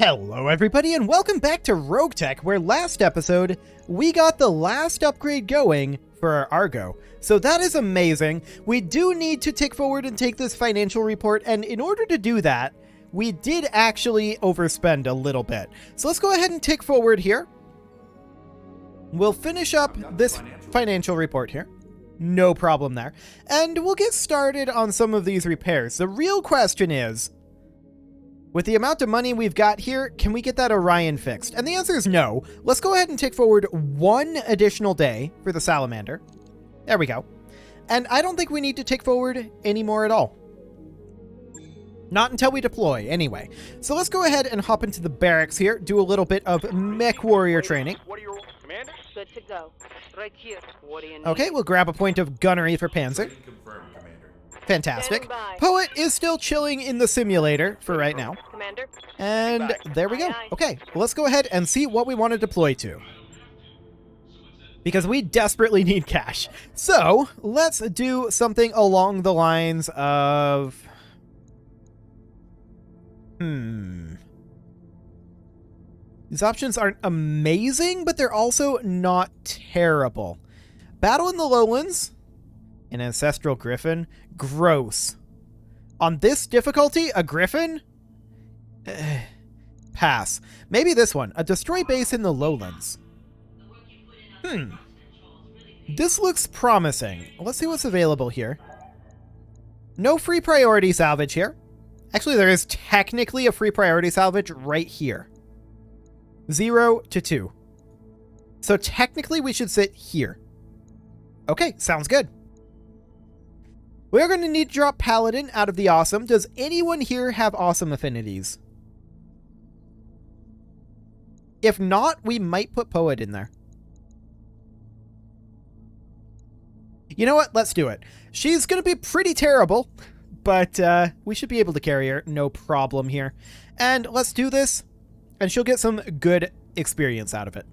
Hello everybody and welcome back to RogueTech, where last episode we got the last upgrade going for our Argo. So that is amazing. We do need to tick forward and take this financial report, and in order to do that, we did actually overspend a little bit. So let's go ahead and tick forward here. We'll finish up this financial report here. No problem there. And we'll get started on some of these repairs. The real question is, with the amount of money we've got here, can we get that Orion fixed? And the answer is no. Let's go ahead and tick forward one additional day for the Salamander. There we go. And I don't think we need to tick forward anymore at all. Not until we deploy, anyway. So let's go ahead and hop into the barracks here, do a little bit of mech warrior training. What are your commander? Good to go. Right here. What do you need? Okay, we'll grab a point of gunnery for Panzer. Fantastic. Poet is still chilling in the simulator for right now. Commander. And there we go. Okay, well, let's go ahead and see what we want to deploy to, because we desperately need cash. So let's do something along the lines of... These options aren't amazing, but they're also not terrible. Battle in the Lowlands. An Ancestral Griffin? Gross. On this difficulty, a Griffin? Pass. Maybe this one. A Destroy Base in the Lowlands. This looks promising. Let's see what's available here. No free priority salvage here. Actually, there is technically a free priority salvage right here. 0 to 2. So technically we should sit here. Okay, sounds good. We're going to need to drop Paladin out of the Awesome. Does anyone here have Awesome affinities? If not, we might put Poet in there. You know what? Let's do it. She's going to be pretty terrible, but we should be able to carry her. No problem here. And let's do this, and she'll get some good experience out of it.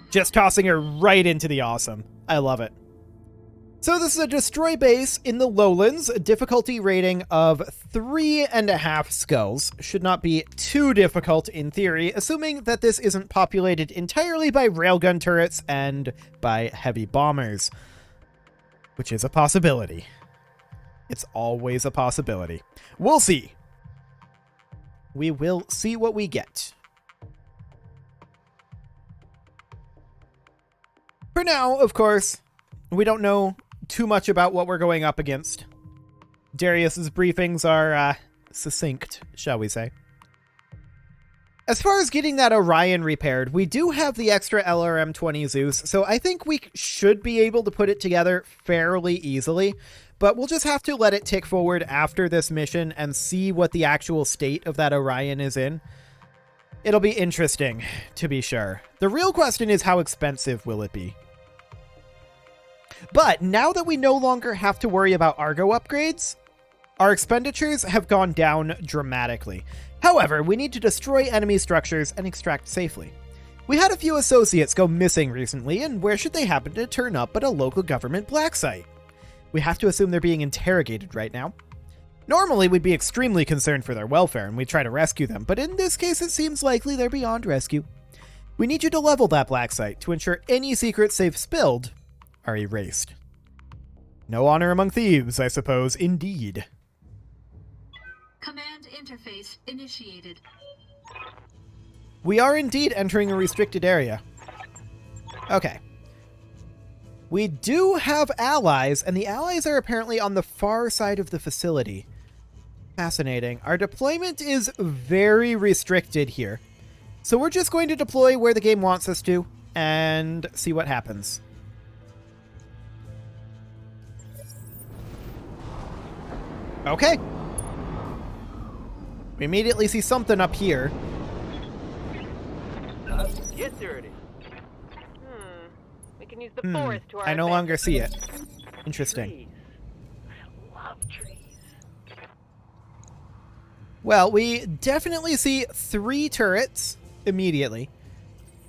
Just tossing her right into the Awesome. I love it. So this is a Destroy Base in the Lowlands, a difficulty rating of 3.5 skulls. Should not be too difficult in theory, assuming that this isn't populated entirely by railgun turrets and by heavy bombers, which is a possibility. It's always a possibility. We'll see. We will see what we get. For now, of course, we don't know too much about what we're going up against. Darius's briefings are succinct, shall we say. As far as getting that Orion repaired, we do have the extra LRM-20 Zeus, so I think we should be able to put it together fairly easily, but we'll just have to let it tick forward after this mission and see what the actual state of that Orion is in. It'll be interesting, to be sure. The real question is, how expensive will it be? But now that we no longer have to worry about Argo upgrades, our expenditures have gone down dramatically. However, we need to destroy enemy structures and extract safely. We had a few associates go missing recently, and where should they happen to turn up but a local government black site? We have to assume they're being interrogated right now. Normally, we'd be extremely concerned for their welfare and we'd try to rescue them, but in this case it seems likely they're beyond rescue. We need you to level that black site to ensure any secrets they've spilled are erased. No honor among thieves, I suppose, indeed. Command interface initiated. We are indeed entering a restricted area. Okay. We do have allies, and the allies are apparently on the far side of the facility. Fascinating. Our deployment is very restricted here. So we're just going to deploy where the game wants us to, and see what happens. Okay. We immediately see something up here. Yes, there it is. We can use the forest to our I no advantage. longer see it. Interesting. Trees. I love trees. Well, we definitely see 3 turrets immediately.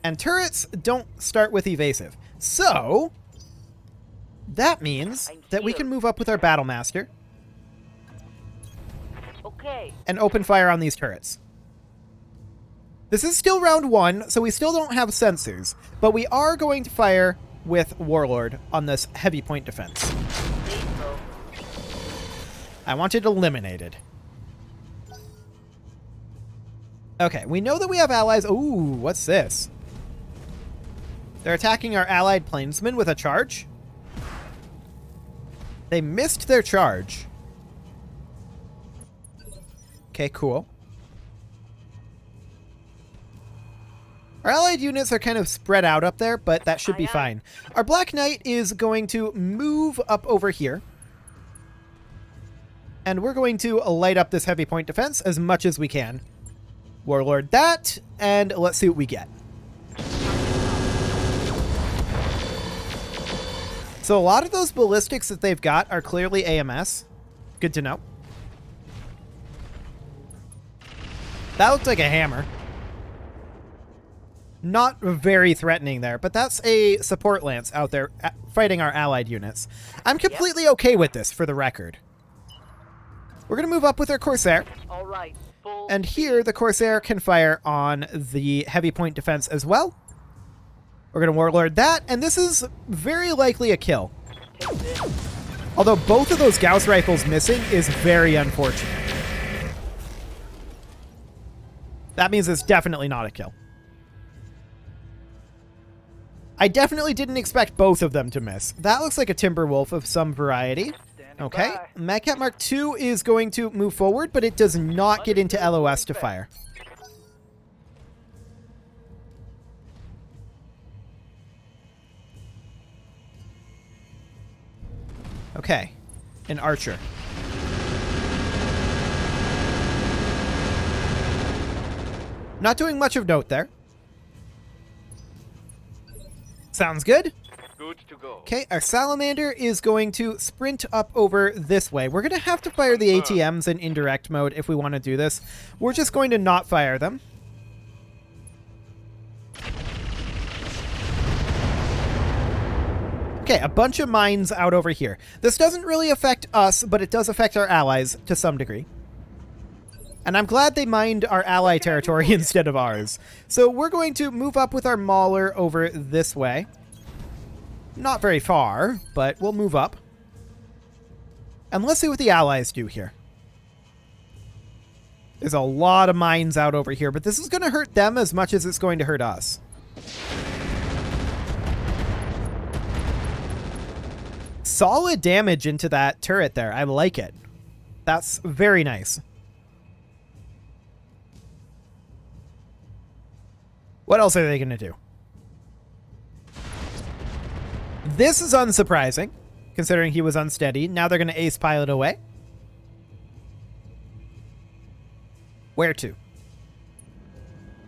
And turrets don't start with evasive. So, that means that we can move up with our Battle Master. Okay. and open fire on these turrets. This is still round 1, so we still don't have sensors, but we are going to fire with Warlord on this heavy point defense. Lethal. I want it eliminated. Okay, we know that we have allies. Ooh, what's this? They're attacking our allied planesmen with a charge. They missed their charge. Okay, cool. Our allied units are kind of spread out up there, but that should be fine. Our Black Knight is going to move up over here. And we're going to light up this heavy point defense as much as we can. Warlord that, and let's see what we get. So a lot of those ballistics that they've got are clearly AMS. Good to know. That looks like a hammer. Not very threatening there, but that's a support lance out there fighting our allied units. I'm completely okay with this, for the record. We're going to move up with our Corsair. All right. Full And here, the Corsair can fire on the heavy point defense as well. We're going to Warlord that, and this is very likely a kill. take this. Although both of those Gauss rifles missing is very unfortunate. That means it's definitely not a kill. I definitely didn't expect both of them to miss. That looks like a Timberwolf of some variety. Standing Okay, by. Madcat Mark II is going to move forward, but it does not get into LOS to fire. Okay, an Archer. Not doing much of note there. Sounds good. Good to go. Okay, our Salamander is going to sprint up over this way. We're going to have to fire the ATMs in indirect mode if we want to do this. We're just going to not fire them. Okay, a bunch of mines out over here. This doesn't really affect us, but it does affect our allies to some degree. And I'm glad they mined our ally territory instead of ours. So we're going to move up with our Mauler over this way. Not very far, but we'll move up. And let's see what the allies do here. There's a lot of mines out over here, but this is going to hurt them as much as it's going to hurt us. Solid damage into that turret there. I like it. That's very nice. What else are they going to do? This is unsurprising, considering he was unsteady. Now they're going to ace pilot away. Where to?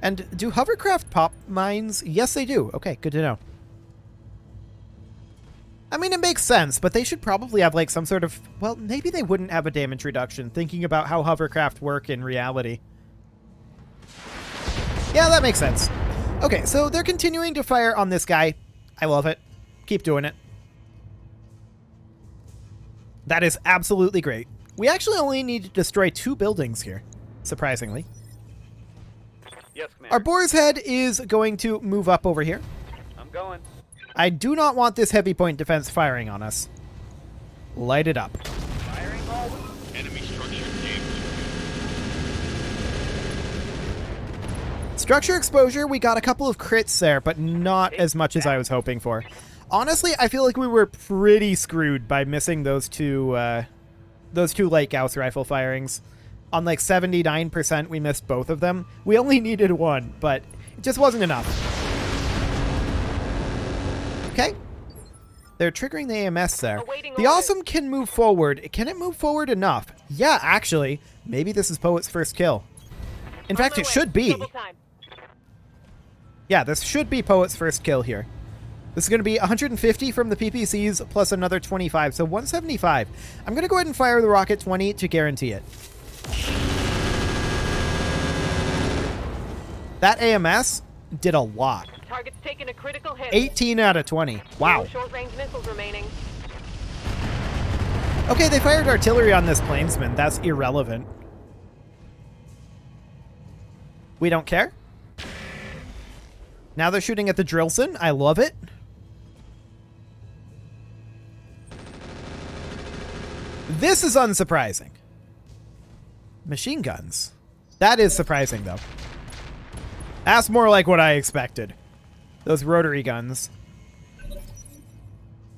And do hovercraft pop mines? Yes, they do. Okay, good to know. I mean, it makes sense, but they should probably have, like, some sort of... Well, maybe they wouldn't have a damage reduction, thinking about how hovercraft work in reality. Yeah, that makes sense. Okay, so they're continuing to fire on this guy. I love it. Keep doing it. That is absolutely great. We actually only need to destroy 2 buildings here, surprisingly. Yes, Commander. Our Boar's Head is going to move up over here. I'm going. I do not want this heavy point defense firing on us. Light it up. Firing all. Enemy structure named. Structure exposure, we got a couple of crits there, but not as much as I was hoping for. Honestly, I feel like we were pretty screwed by missing those two light Gauss rifle firings. On like 79%, we missed both of them. We only needed one, but it just wasn't enough. Okay. They're triggering the AMS there. Awaiting The orders. Awesome can move forward. Can it move forward enough? Yeah, actually. Maybe this is Poet's first kill. In fact, it should be. Double time. Yeah, this should be Poet's first kill here. This is going to be 150 from the PPCs plus another 25, so 175. I'm going to go ahead and fire the Rocket 20 to guarantee it. That AMS did a lot. Target's taking a critical hit. 18 out of 20. Wow. No short-range missiles remaining. Okay, they fired artillery on this plainsman. That's irrelevant. We don't care. Now they're shooting at the Drillson. I love it. This is unsurprising. Machine guns. That is surprising, though. That's more like what I expected. Those rotary guns.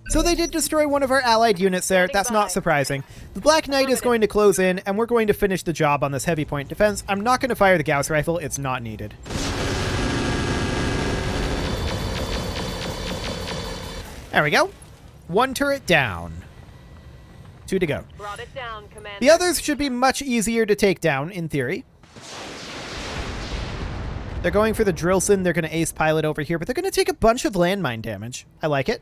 So they did destroy one of our allied units there. That's not surprising. The Black Knight is going to close in, and we're going to finish the job on this heavy point defense. I'm not going to fire the Gauss rifle. It's not needed. There we go. 1 turret down. 2 to go. Brought it down, Commander. The others should be much easier to take down, in theory. They're going for the Drillson. They're going to ace pilot over here, but they're going to take a bunch of landmine damage. I like it.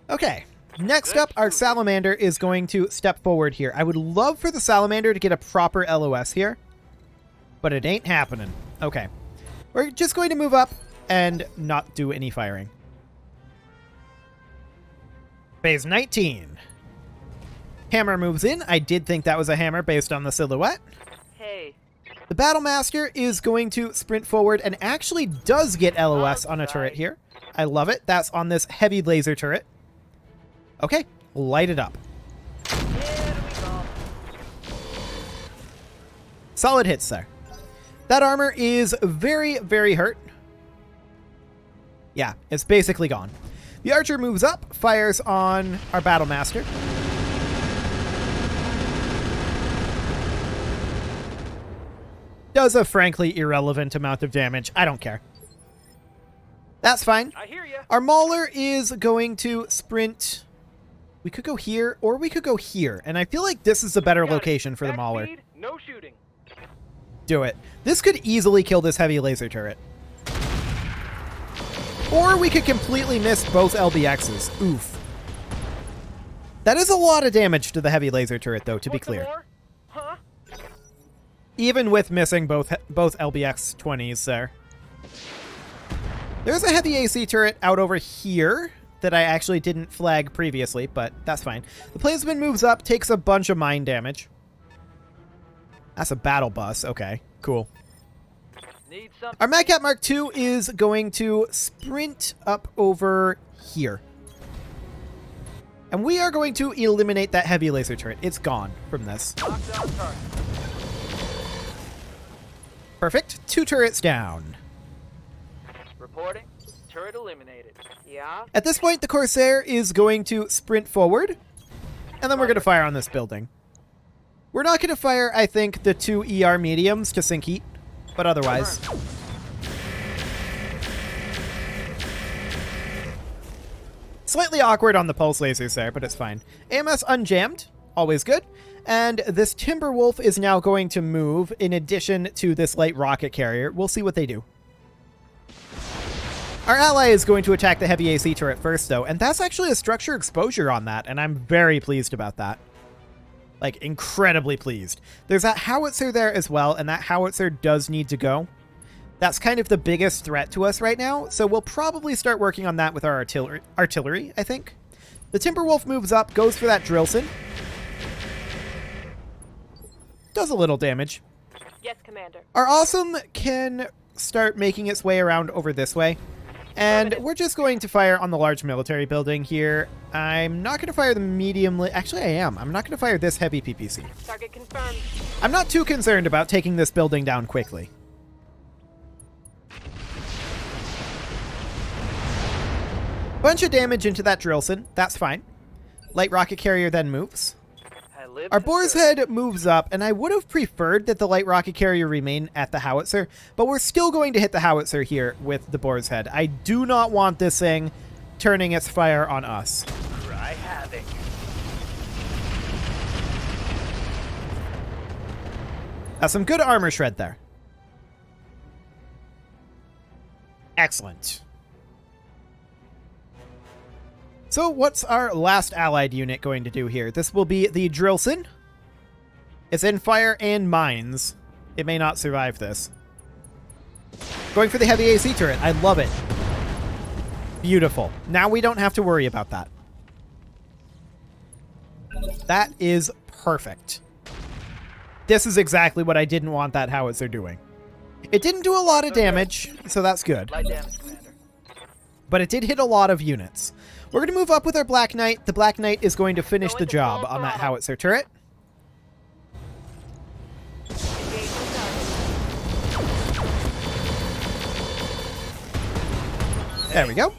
Okay. Next up, our Salamander is going to step forward here. I would love for the Salamander to get a proper LOS here, but it ain't happening. Okay. We're just going to move up and not do any firing. Phase 19. Hammer moves in. I did think that was a hammer based on the silhouette. Hey. The Battlemaster is going to sprint forward and actually does get LOS on a turret here. I love it. That's on this heavy laser turret. Okay, light it up. Here we go. Solid hits there. That armor is very, very hurt. Yeah, it's basically gone. The Archer moves up, fires on our Battlemaster. Does a frankly irrelevant amount of damage. I don't care. That's fine. I hear ya. Our Mauler is going to sprint. We could go here, or we could go here. And I feel like this is a better location for the Mauler. Speed, no shooting. Do it. This could easily kill this heavy laser turret. Or we could completely miss both LBXs. Oof. That is a lot of damage to the heavy laser turret, though, to be clear. More? Huh? Even with missing both LBX 20s there. There's a heavy AC turret out over here that I actually didn't flag previously, but that's fine. The Plainsman moves up, takes a bunch of mine damage. That's a battle bus. Okay, cool. Need some. Our Madcat Mark II is going to sprint up over here. And we are going to eliminate that heavy laser turret. It's gone from this. Lockdown target. Perfect. 2 turrets down. Reporting. Turret eliminated. Yeah? At this point, the Corsair is going to sprint forward. And then we're going to fire on this building. We're not going to fire, I think, the 2 ER mediums to sink heat. But otherwise. Slightly awkward on the pulse lasers there, but it's fine. AMS unjammed. Always good. And this Timberwolf is now going to move in addition to this light rocket carrier. We'll see what they do. Our ally is going to attack the heavy AC turret first, though, and that's actually a structure exposure on that, and I'm very pleased about that. Like, incredibly pleased. There's that howitzer there as well, and that howitzer does need to go. That's kind of the biggest threat to us right now, so we'll probably start working on that with our artillery, I think. The Timberwolf moves up, goes for that Drillson. Does a little damage. Yes, Commander. Our Awesome can start making its way around over this way. And we're just going to fire on the large military building here. I'm not going to fire the medium... Actually, I am. I'm not going to fire this heavy PPC. Target confirmed. I'm not too concerned about taking this building down quickly. Bunch of damage into that Drillson. That's fine. Light rocket carrier then moves. Our Boar's Head moves up, and I would have preferred that the light rocket carrier remain at the howitzer, but we're still going to hit the howitzer here with the Boar's Head. I do not want this thing turning its fire on us. Cry havoc. That's some good armor shred there. Excellent. So what's our last allied unit going to do here? This will be the Drillson. It's in fire and mines. It may not survive this. Going for the heavy AC turret. I love it. Beautiful. Now we don't have to worry about that. That is perfect. This is exactly what I didn't want that howitzer doing. It didn't do a lot of damage, so that's good. Light damage, Commander. But it did hit a lot of units. We're going to move up with our Black Knight. The Black Knight is going to finish the job on that howitzer turret. There we go.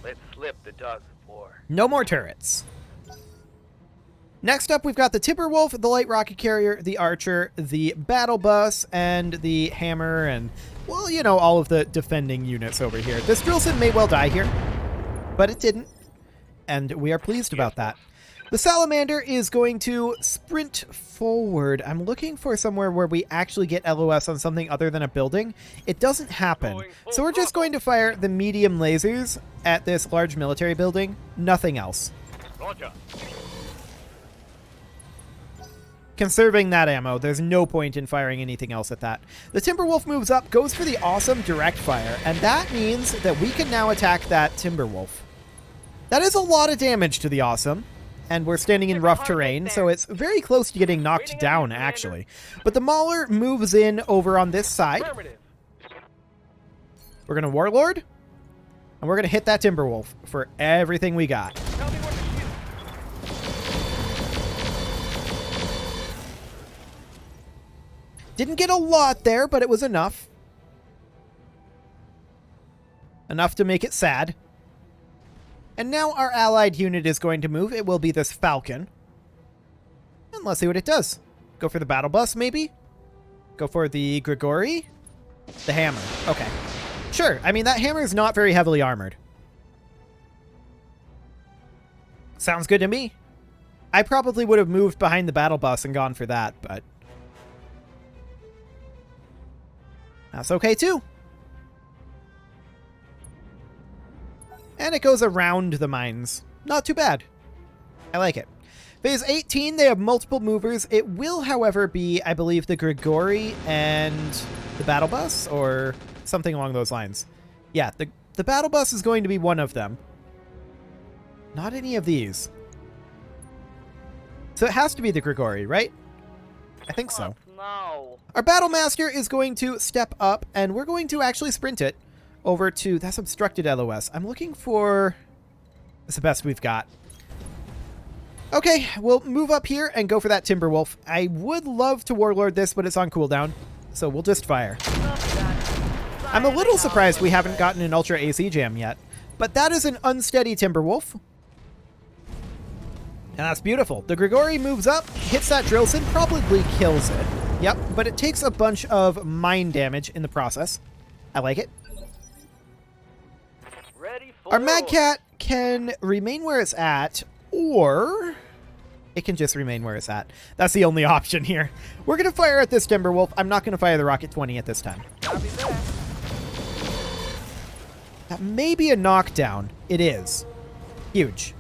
Let's slip the dogs of war. No more turrets. Next up, we've got the Timberwolf, the Light Rocket Carrier, the Archer, the Battle Bus, and the Hammer, and, well, you know, all of the defending units over here. This Drillson may well die here, but it didn't, and we are pleased about that. The Salamander is going to sprint forward. I'm looking for somewhere where we actually get LOS on something other than a building. It doesn't happen, so we're just going to fire the medium lasers at this large military building. Nothing else. Roger. Conserving that ammo, there's no point in firing anything else at that. The Timberwolf moves up, goes for the awesome direct fire, and that means that we can now attack that Timberwolf. That is a lot of damage to the awesome, and we're standing in rough terrain, so it's very close to getting knocked down, actually. But the Mauler moves in over on this side. We're going to Warlord, and we're going to hit that Timberwolf for everything we got. Tell me what to shoot. Didn't get a lot there, but it was enough. Enough to make it sad. And now our allied unit is going to move. It will be this Falcon. And let's see what it does. Go for the Battle Bus, maybe? Go for the Grigori? The Hammer. Okay. Sure. I mean, that Hammer is not very heavily armored. Sounds good to me. I probably would have moved behind the Battle Bus and gone for that, but that's okay, too. And it goes around the mines. Not too bad. I like it. Phase 18, they have multiple movers. It will, however, be, I believe, the Grigori and the Battle Bus, or something along those lines. Yeah, the Battle Bus is going to be one of them. Not any of these. So it has to be the Grigori, right? I think so. No. Our Battle Master is going to step up, and we're going to actually sprint it over to... That's obstructed LOS. I'm looking for... It's the best we've got. Okay, we'll move up here and go for that Timberwolf. I would love to Warlord this, but it's on cooldown, so we'll just fire. I'm a little surprised we haven't gotten an Ultra AC Jam yet, but that is an unsteady Timberwolf. And that's beautiful. The Grigori moves up, hits that Drillson, probably kills it. Yep, but it takes a bunch of mine damage in the process. I like it. Ready for Our Mad Cat can remain where it's at, or it can just remain where it's at. That's the only option here. We're going to fire at this Timberwolf. I'm not going to fire the Rocket 20 at this time. Copy that. That may be a knockdown. It is. Huge.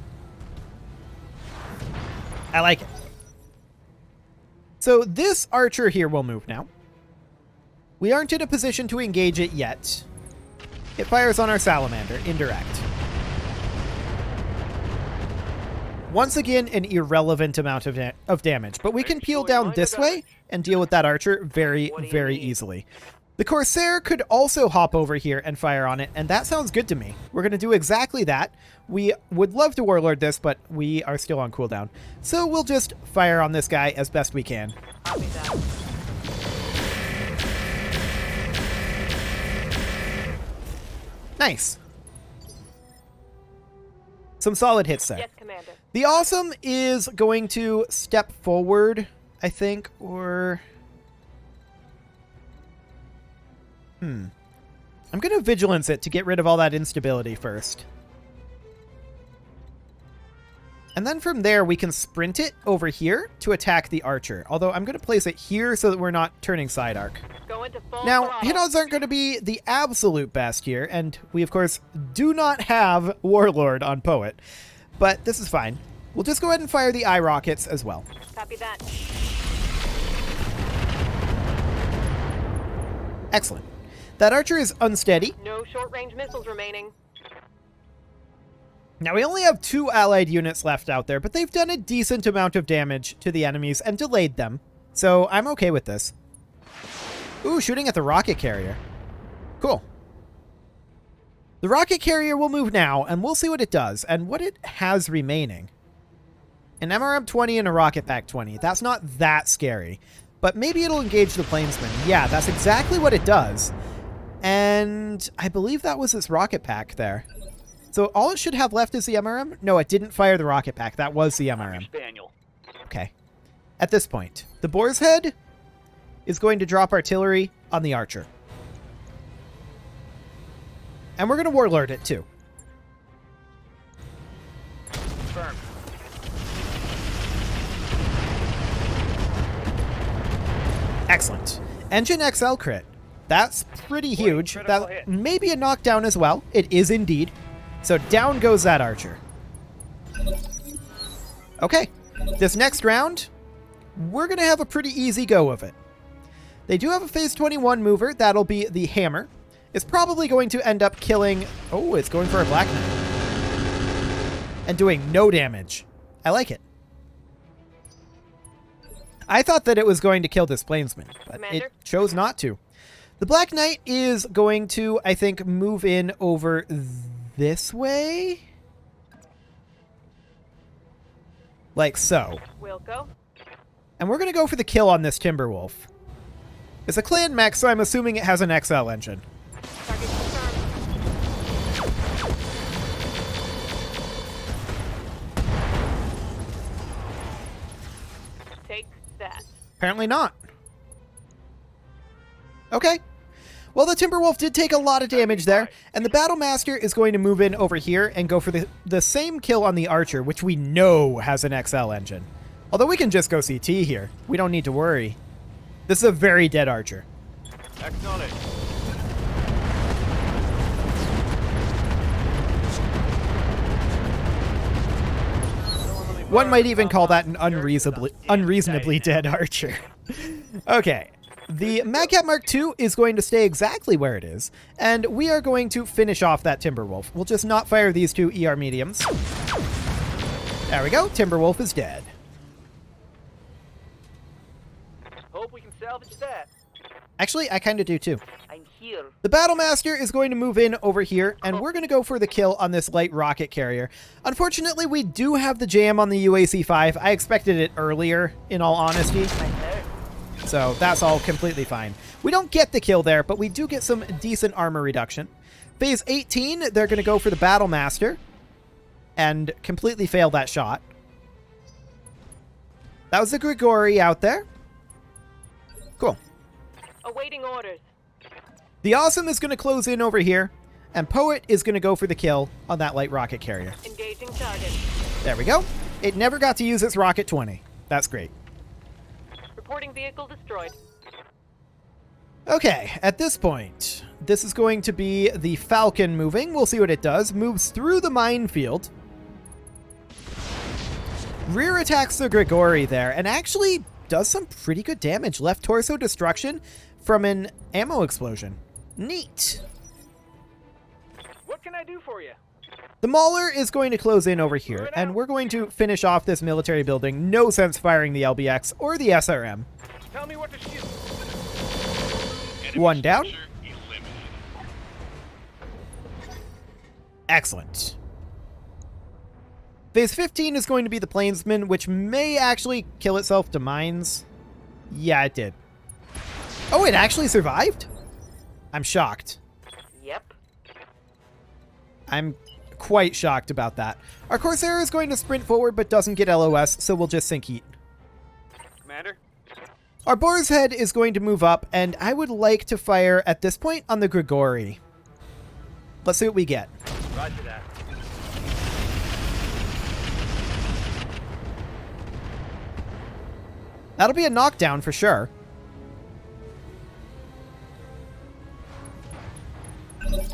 I like it. So this Archer here will move now. We aren't in a position to engage it yet. It fires on our Salamander, indirect. Once again, an irrelevant amount of damage, but we can peel down this way and deal with that Archer very, very easily. The Corsair could also hop over here and fire on it, and that sounds good to me. We're going to do exactly that. We would love to Warlord this, but we are still on cooldown. So we'll just fire on this guy as best we can. Copy that. Nice. Some solid hits there. Yes, Commander. The Awesome is going to step forward, I think, or... I'm going to Vigilance it to get rid of all that instability first. And then from there, we can sprint it over here to attack the Archer. Although I'm going to place it here so that we're not turning side arc. Go into full Now, throttle. hit odds aren't going to be the absolute best here, and we, of course, do not have Warlord on Poet. But this is fine. We'll just go ahead and fire the eye rockets as well. Copy that. Excellent. That Archer is unsteady. No short-range missiles remaining. Now, we only have 2 allied units left out there, but they've done a decent amount of damage to the enemies and delayed them. So I'm okay with this. Ooh, shooting at the rocket carrier. Cool. The rocket carrier will move now, and we'll see what it does and what it has remaining. An MRM-20 and a rocket pack 20. That's not that scary. But maybe it'll engage the planesman. Yeah, that's exactly what it does. And I believe that was its rocket pack there. So all it should have left is the MRM? No, it didn't fire the rocket pack. That was the MRM. Spaniel. Okay. At this point, the Boar's Head is going to drop artillery on the Archer. And we're going to Warlord it too. Confirmed. Excellent. Engine XL crit. That's pretty huge. critical That hit. may be a knockdown as well. It is indeed. So down goes that Archer. Okay. This next round, we're going to have a pretty easy go of it. They do have a phase 21 mover. That'll be the Hammer. It's probably going to end up killing... Oh, it's going for a Black Knight. And doing no damage. I like it. I thought that it was going to kill this Planesman, but Commander? it chose not to. The Black Knight is going to, I think, move in over this way. Like so. Wilco. And we're going to go for the kill on this Timberwolf. It's a clan mech, so I'm assuming it has an XL engine. Target confirmed. Take that. Apparently not. Okay. Well, the Timberwolf did take a lot of damage there, and the Battlemaster is going to move in over here and go for the same kill on the Archer, which we know has an XL engine. Although we can just go CT here. We don't need to worry. This is a very dead Archer. Acknowledge. One might even call that an unreasonably dead Archer. Okay. The Madcap Mark II is going to stay exactly where it is, and we are going to finish off that Timberwolf. We'll just not fire these 2 ER mediums. There we go. Timberwolf is dead. Hope we can salvage that. Actually, I kind of do too. I'm here. The Battlemaster is going to move in over here, and we're going to go for the kill on this light rocket carrier. Unfortunately, we do have the jam on the UAC-5. I expected it earlier, in all honesty. So that's all completely fine. We don't get the kill there, but we do get some decent armor reduction. Phase 18, they're going to go for the Battlemaster and completely fail that shot. That was the Grigori out there. Cool. Awaiting orders. The Awesome is going to close in over here, and Poet is going to go for the kill on that light rocket carrier. Engaging target. There we go. It never got to use its rocket 20. That's great. Reporting vehicle destroyed. Okay, at this point, this is going to be the Falcon moving. We'll see what it does. Moves through the minefield. Rear attacks the Grigori there, and actually does some pretty good damage. Left torso destruction from an ammo explosion. Neat. What can I do for you? The Mauler is going to close in over here, and we're going to finish off this military building. No sense firing the LBX or the SRM. Tell me what to shoot. One down. Excellent. Phase 15 is going to be the Plainsman, which may actually kill itself to mines. Yeah, it did. Oh, it actually survived? I'm shocked. Yep. I'm quite shocked about that. Our Corsair is going to sprint forward but doesn't get LOS, so we'll just sink heat. Commander? Our Boar's Head is going to move up, and I would like to fire at this point on the Grigori. Let's see what we get. Roger that. That'll be a knockdown for sure.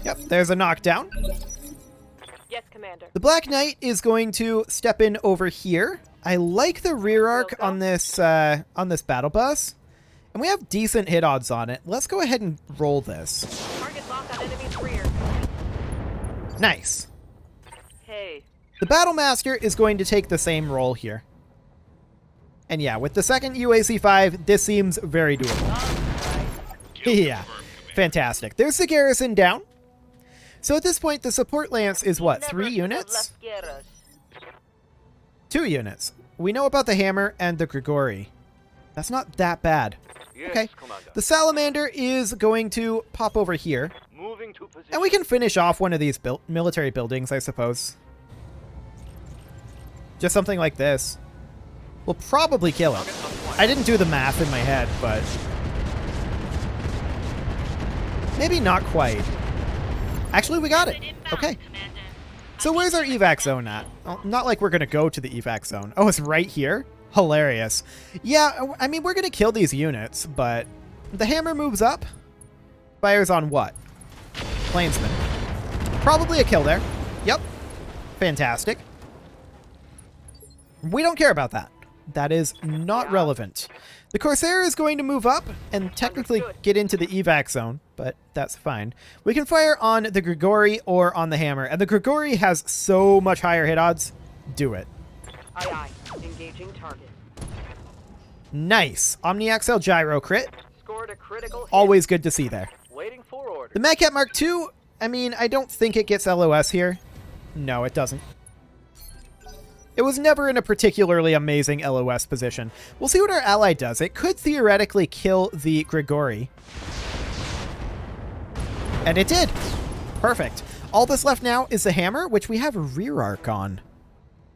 Yep, there's a knockdown. Yes, Commander. The Black Knight is going to step in over here. I like the rear arc on this battle bus, and we have decent hit odds on it. Let's go ahead and roll this. Target lock on enemy's rear. Nice. Hey, The Battle Master is going to take the same role here. And yeah, with the second UAC-5, this seems very doable. Yeah, fantastic. There's the garrison down. So at this point, the support lance is what, 3 units? 2 units. We know about the hammer and the Grigori. That's not that bad. Yes, Okay. Commander. The salamander is going to pop over here. Moving to position. And we can finish off one of these military buildings, I suppose. Just something like this. We'll probably kill it. I didn't do the math in my head, but... maybe not quite. Actually, we got it. Okay. So where's our evac zone at? Well, not like we're going to go to the evac zone. Oh, it's right here? Hilarious. Yeah, I mean, we're going to kill these units, but the hammer moves up. Fires on what? Plainsman. Probably a kill there. Yep. Fantastic. We don't care about that. That is not relevant. The Corsair is going to move up and technically get into the evac zone, but that's fine. We can fire on the Grigori or on the hammer, and the Grigori has so much higher hit odds. Do it. Aye, aye. Engaging target. Nice. Omniaxle gyro crit. Scored a critical hit. Always good to see there. Waiting for order. The Madcat Mark II, I mean, I don't think it gets LOS here. No, it doesn't. It was never in a particularly amazing LOS position. We'll see what our ally does. It could theoretically kill the Grigori. And it did. Perfect. All that's left now is the hammer, which we have a rear arc on,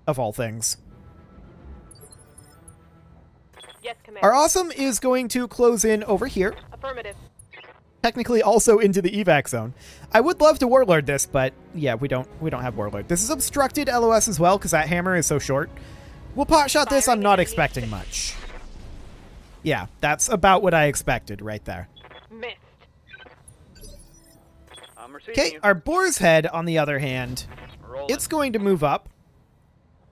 of all things. Yes, Commander. Our awesome is going to close in over here. Affirmative. Technically also into the evac zone. I would love to warlord this, but yeah, we don't have warlord. This is obstructed LOS as well because that hammer is so short. We'll pot shot this. I'm not expecting much. Yeah, that's about what I expected right there. Missed. I'm receiving Okay, you. our boar's head, on the other hand, Rolling. it's going to move up.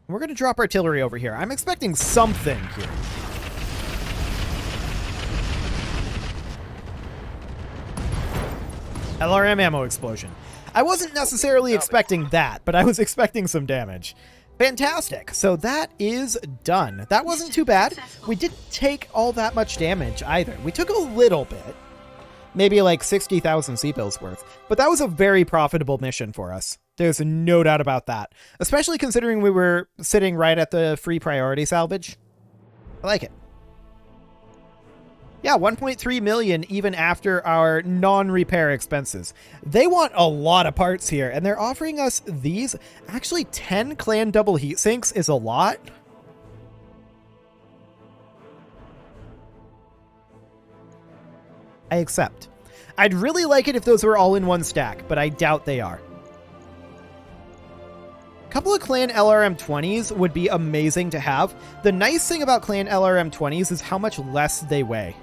We're going to drop artillery over here. I'm expecting something here. LRM ammo explosion. I wasn't necessarily expecting that, but I was expecting some damage. Fantastic. So that is done. That wasn't too bad. We didn't take all that much damage either. We took a little bit. Maybe like 60,000 C-bills worth. But that was a very profitable mission for us. There's no doubt about that. Especially considering we were sitting right at the free priority salvage. I like it. Yeah, 1.3 million even after our non-repair expenses. They want a lot of parts here, and they're offering us these. Actually, 10 clan double heat sinks is a lot. I accept. I'd really like it if those were all in one stack, but I doubt they are. A couple of clan LRM-20s would be amazing to have. The nice thing about clan LRM-20s is how much less they weigh.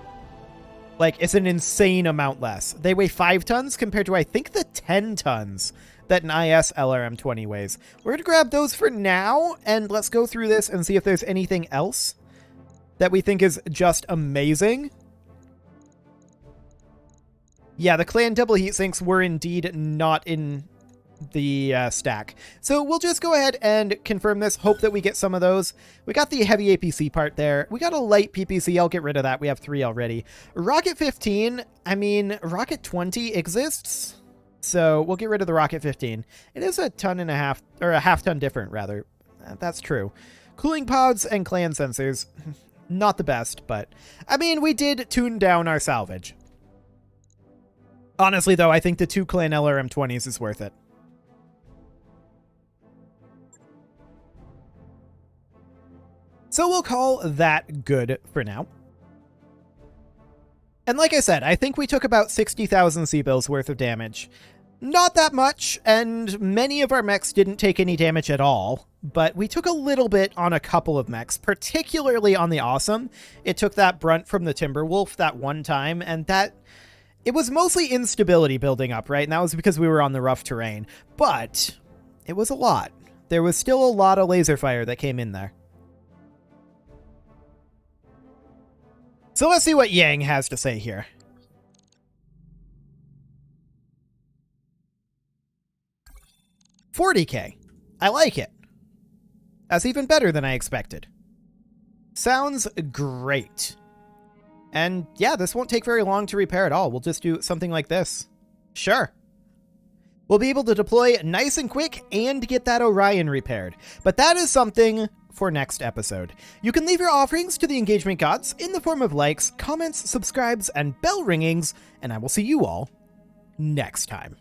Like, it's an insane amount less. They weigh 5 tons compared to, I think, the 10 tons that an IS LRM-20 weighs. We're going to grab those for now, and let's go through this and see if there's anything else that we think is just amazing. Yeah, the clan double heat sinks were indeed not in the stack. So we'll just go ahead and confirm this, hope that we get some of those. We got the heavy APC part there. We got a light PPC. I'll get rid of that. We have 3 already. Rocket 15, I mean, Rocket 20 exists. So we'll get rid of the Rocket 15. It is a ton and a half, or a half ton different, rather. That's true. Cooling pods and clan sensors, not the best, but I mean, we did tune down our salvage. Honestly, though, I think the 2 clan LRM-20s is worth it. So we'll call that good for now. And like I said, I think we took about 60,000 C-bills worth of damage. Not that much, and many of our mechs didn't take any damage at all, but we took a little bit on a couple of mechs, particularly on the Awesome. It took that brunt from the Timberwolf that one time, and that... it was mostly instability building up, right? And that was because we were on the rough terrain, but it was a lot. There was still a lot of laser fire that came in there. So let's see what Yang has to say here. 40k. I like it. That's even better than I expected. Sounds great. And yeah, this won't take very long to repair at all. We'll just do something like this. Sure. We'll be able to deploy nice and quick and get that Orion repaired. But that is something for next episode. You can leave your offerings to the engagement gods in the form of likes, comments, subscribes, and bell ringings, and I will see you all next time.